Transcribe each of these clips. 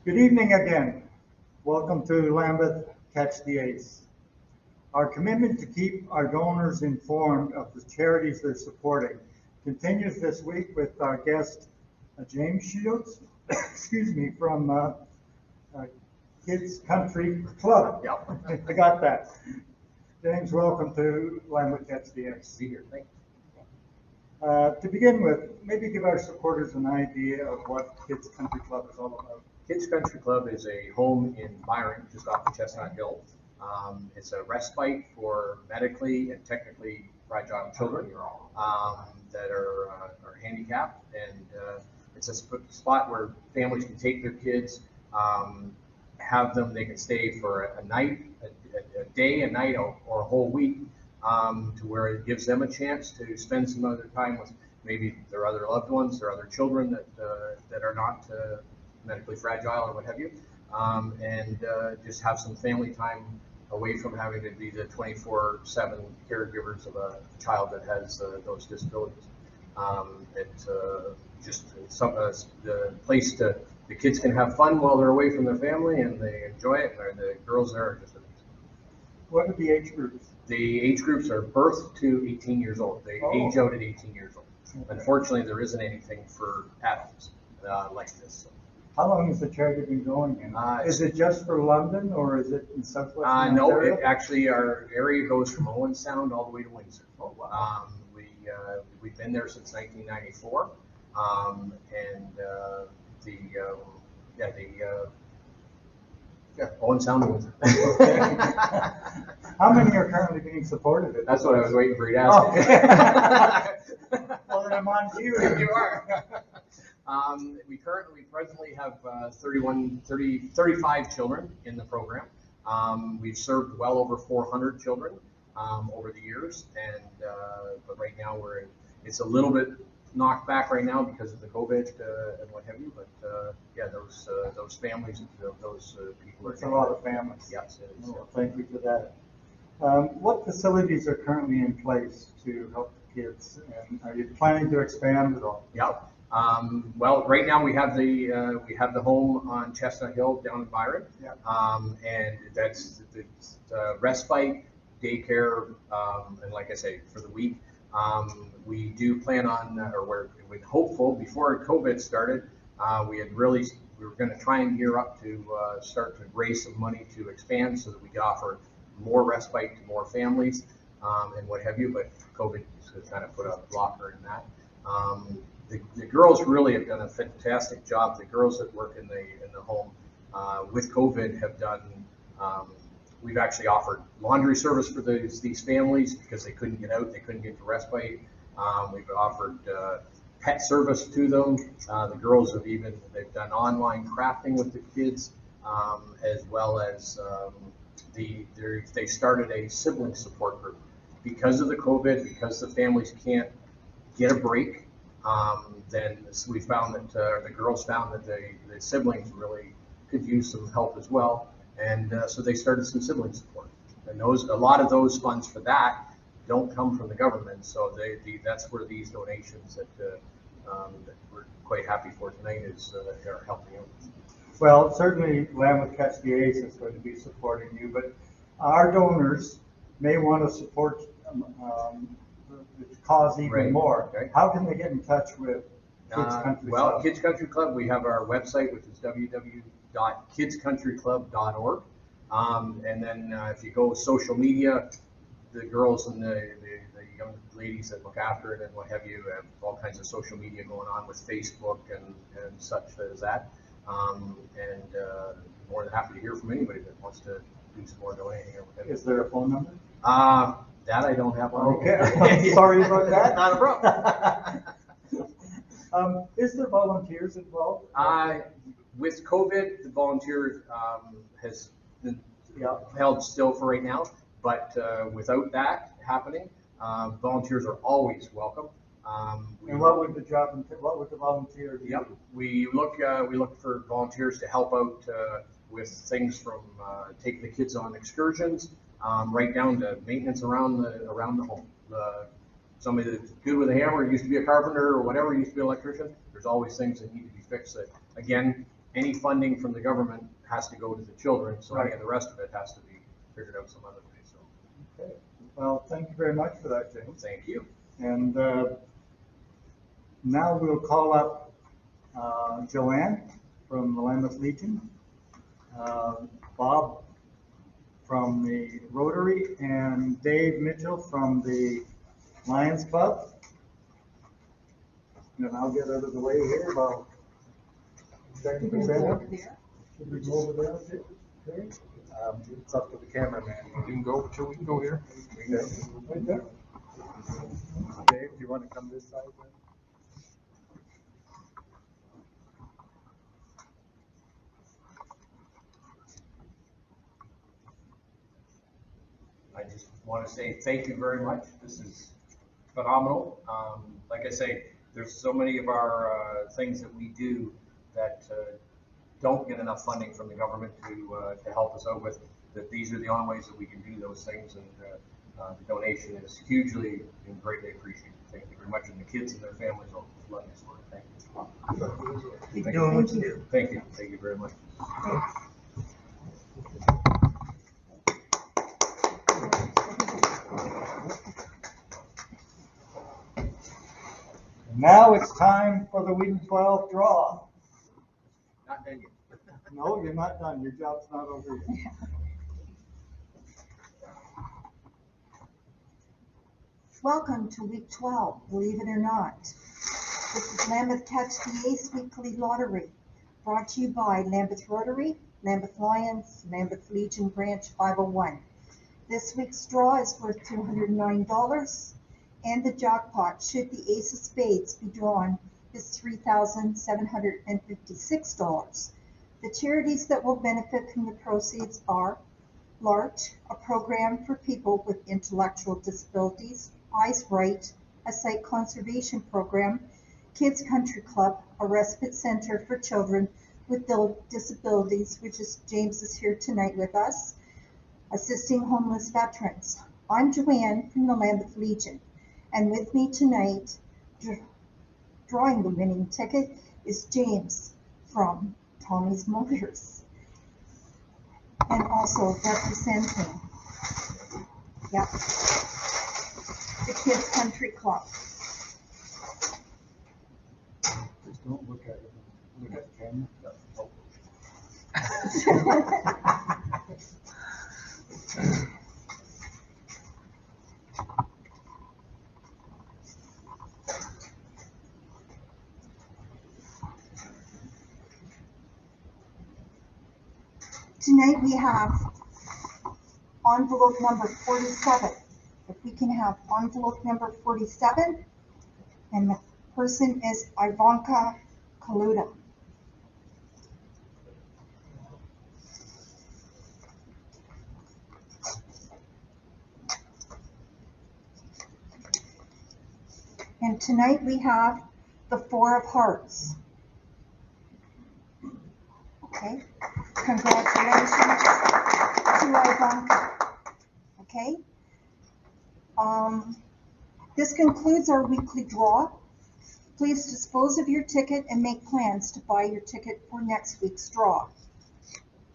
Good evening again. Welcome to Lambeth Catch the Ace. Our commitment to keep our donors informed of the charities they're supporting continues this week with our guest, James Shields, from Kids Country Club. Yep. I got that. James, welcome to Lambeth Catch the Ace. Be here. Thank you. To begin with, maybe give our supporters an idea of what Kids Country Club is all about. Kids Country Club is a home in Byron, just off of Chestnut Hill. It's a respite for medically and technically fragile children that are handicapped, and it's a spot where families can take their kids, have them. They can stay for a night, a day, a night, or a whole week, to where it gives them a chance to spend some other time with maybe their other loved ones, their other children that are not medically fragile or what have you, and just have some family time away from having to be the 24/7 caregivers of a child that has those disabilities. It's just the place the kids can have fun while they're away from their family, and they enjoy it, and the girls there are just amazing. What are the age groups? The age groups are birth to 18 years old. They age out at 18 years old. Okay. Unfortunately, there isn't anything for adults like this. How long has the charity been going in? Is it just for London, or is it in Southwest No, Ontario? actually, our area goes from Owen Sound all the way to Windsor. Oh, wow. We've been there since 1994, Owen Sound to Windsor. How many are currently being supported? That's what I was waiting for you to ask. Well, then I'm on to you. You are. We presently have 35 children in the program. We've served well over 400 children over the years, and but right now it's a little bit knocked back right now because of the COVID and what have you. But yeah, those families, those people. It's a lot of families. Yes, it is. Oh, thank you for that. What facilities are currently in place to help the kids, and are you planning to expand at all? Yeah. Well, right now we have the home on Chestnut Hill down in Byron, and that's the respite, daycare, and like I say, for the week. We do plan on, or we're hopeful before COVID started, we were going to try and gear up to start to raise some money to expand so that we could offer more respite to more families and what have you. But COVID kind of put a blocker in that. The girls really have done a fantastic job. The girls that work in the home with COVID have done. We've actually offered laundry service for these families because they couldn't get out, they couldn't get to respite. We've offered pet service to them. The girls they've done online crafting with the kids, as well as they started a sibling support group because of the COVID, because the families can't get a break. Then we found that the girls found that the siblings really could use some help as well, and so they started some sibling support. And a lot of those funds for that don't come from the government, so that's where these donations that we're quite happy for tonight are helping out. Well, certainly Lambeth Catch the Ace is going to be supporting you, but our donors may want to support the cause even more. Okay. How can they get in touch with Kids Country Club? Kids Country Club, we have our website, which is www.kidscountryclub.org. And then if you go social media, the girls and the young ladies that look after it and what have you have all kinds of social media going on with Facebook and such as that. More than happy to hear from anybody that wants to do some more donating. Is there a phone number? That I don't have on. Okay, sorry about that. Not a problem. Is there volunteers involved? With COVID, the volunteer has been held still for right now, but without that happening, volunteers are always welcome. And what would the volunteer do? Yep, we look for volunteers to help out with things from taking the kids on excursions, right down to maintenance around the home. Somebody that's good with a hammer, used to be a carpenter or whatever, used to be an electrician. There's always things that need to be fixed. That again, any funding from the government has to go to the children, so any Right. of the rest of it has to be figured out some other way, so, Okay. Well, thank you very much for that, James. thank you. And now we'll call up Joanne from the Lambeth Legion, Bob from the Rotary, and Dave Mitchell from the Lions Club. And I'll get out of the way here about technical setup. Should we go over there? Okay. It's up to the cameraman. You can go, we can go here. Okay. Right there. Dave, do you want to come this side then? I just want to say thank you very much. This is phenomenal. Like I say, there's so many of our things that we do that don't get enough funding from the government to help us out with, that these are the only ways that we can do those things, and the donation is hugely and greatly appreciated. Thank you very much, and the kids and their families will love this one. Thank you. Keep doing what you do. Thank you. Thank you very much. Now it's time for the Week 12 draw. Not done yet. No, you're not done. Your job's not over yet. Welcome to week 12, believe it or not. This is Lambeth Catch the Ace Weekly Lottery, brought to you by Lambeth Rotary, Lambeth Lions, Lambeth Legion Branch 501. This week's draw is worth $209, and the jackpot, should the ace of spades be drawn, is $3,756. The charities that will benefit from the proceeds are LART, a program for people with intellectual disabilities, Eyes Right, a site conservation program, Kids Country Club, a respite center for children with disabilities, which is James is here tonight with us, assisting homeless veterans. I'm Joanne from the Lambeth Legion, and with me tonight, drawing the winning ticket, is James from Tommy's Motors, and also representing, the Kids Country Club. Just don't look at it. Look at the camera. Tonight we have envelope number 47. If we can have envelope number 47, and the person is Ivanka Kaluta. And tonight we have the Four of Hearts. Okay, congratulations to Ivanka. Okay, this concludes our weekly draw. Please dispose of your ticket and make plans to buy your ticket for next week's draw.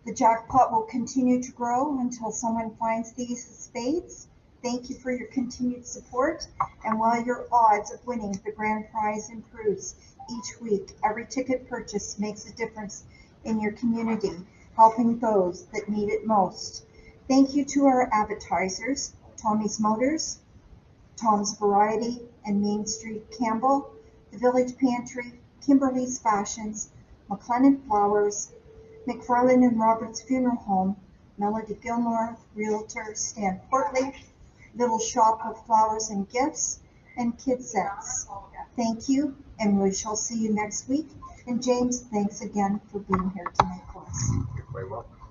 The jackpot will continue to grow until someone finds the ace of spades. Thank you for your continued support, and while your odds of winning the grand prize improves each week, every ticket purchase makes a difference in your community, helping those that need it most. Thank you to our advertisers, Tommy's Motors, Tom's Variety, and Main Street Campbell, the Village Pantry, Kimberly's Fashions, McLennan Flowers, McFarland and Roberts Funeral Home, Melody Gilmore, Realtor Stan Portley, Little Shop of Flowers and Gifts, and Kid Sets. Thank you, and we shall see you next week. And James, thanks again for being here tonight for us. You're quite welcome.